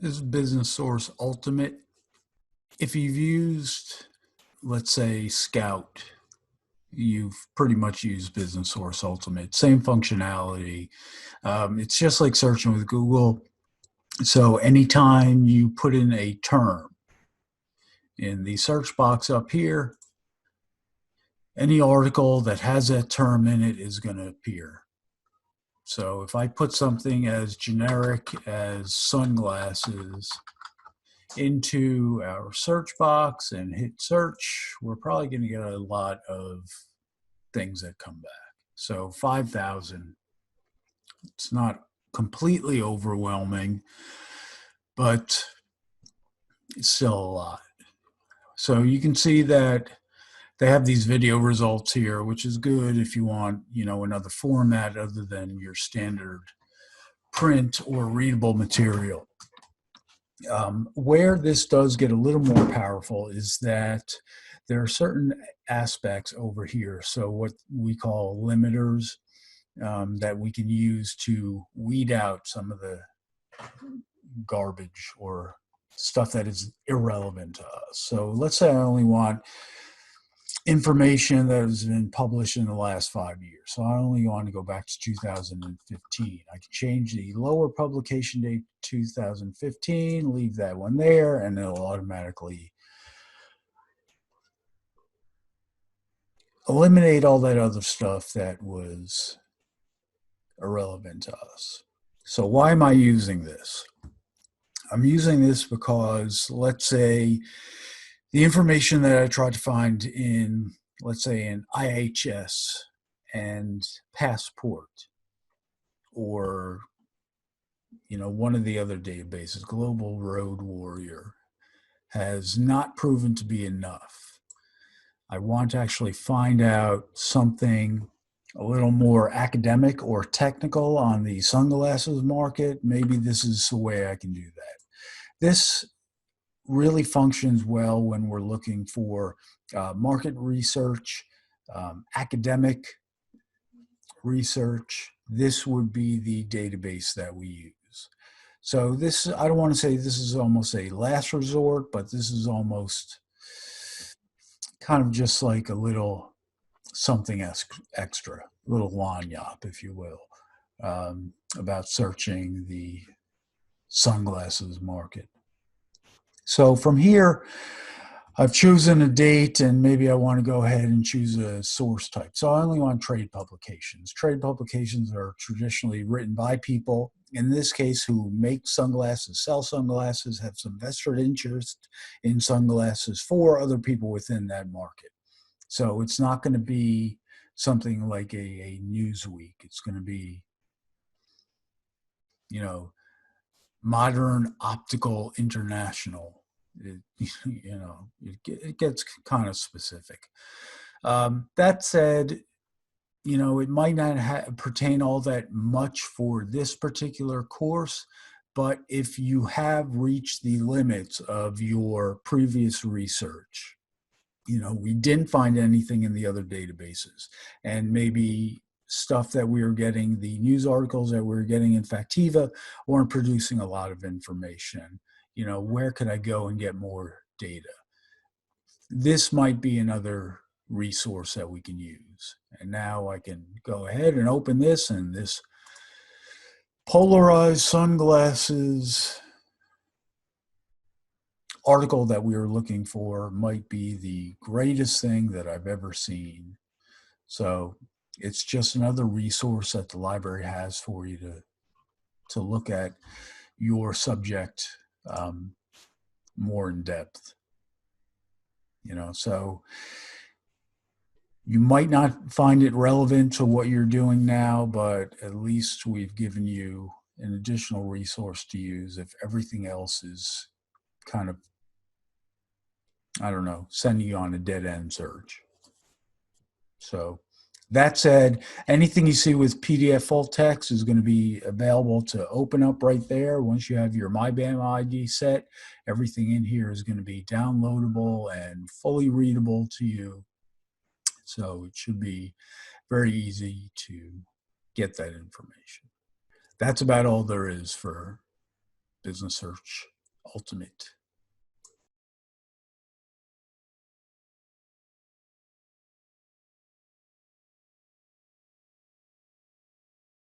This is Business Source Ultimate. If you've used, let's say, Scout, you've pretty much used Business Source Ultimate. Same functionality. It's just like searching with Google. So anytime you put in a term in the search box up here, any article that has that term in it is going to appear. So if I put something as generic as sunglasses into our search box and hit search, we're probably going to get a lot of things that come back. So 5,000, it's not completely overwhelming, but it's still a lot. So you can see that they have these video results here, which is good if you want, another format other than your standard print or readable material. Where this does get a little more powerful is that there are certain aspects over here. So what we call limiters that we can use to weed out some of the garbage or stuff that is irrelevant to us. So let's say I only want information that has been published in the last 5 years. So I only want to go back to 2015. I can change the lower publication date to 2015, leave that one there, and it'll automatically eliminate all that other stuff that was irrelevant to us. So why am I using this? I'm using this because, let's say, the information that I tried to find in, let's say, in IHS and Passport, or one of the other databases, Global Road Warrior, has not proven to be enough. I want to actually find out something a little more academic or technical on the sunglasses market. Maybe this is the way I can do that. This really functions well when we're looking for market research, academic research. This would be the database that we use. So this, I don't want to say this is almost a last resort, but this is almost kind of just like a little something extra, a little lanyap, if you will, about searching the sunglasses market. So from here, I've chosen a date, and maybe I want to go ahead and choose a source type. So I only want trade publications. Trade publications are traditionally written by people, in this case, who make sunglasses, sell sunglasses, have some vested interest in sunglasses for other people within that market. So it's not going to be something like a Newsweek. It's going to be, Modern Optical International. It gets kind of specific. That said, it might not pertain all that much for this particular course, but if you have reached the limits of your previous research, we didn't find anything in the other databases, and maybe stuff that we were getting, the news articles that we were getting in Factiva weren't producing a lot of information. Where could I go and get more data? This might be another resource that we can use. And now I can go ahead and open this, and this polarized sunglasses article that we were looking for might be the greatest thing that I've ever seen. So it's just another resource that the library has for you to look at your subject more in depth. So you might not find it relevant to what you're doing now, but at least we've given you an additional resource to use if everything else is kind of, I don't know, sending you on a dead end search. So that said, anything you see with PDF full text is going to be available to open up right there. Once you have your MyBAM ID set, everything in here is going to be downloadable and fully readable to you. So it should be very easy to get that information. That's about all there is for Business Search Ultimate.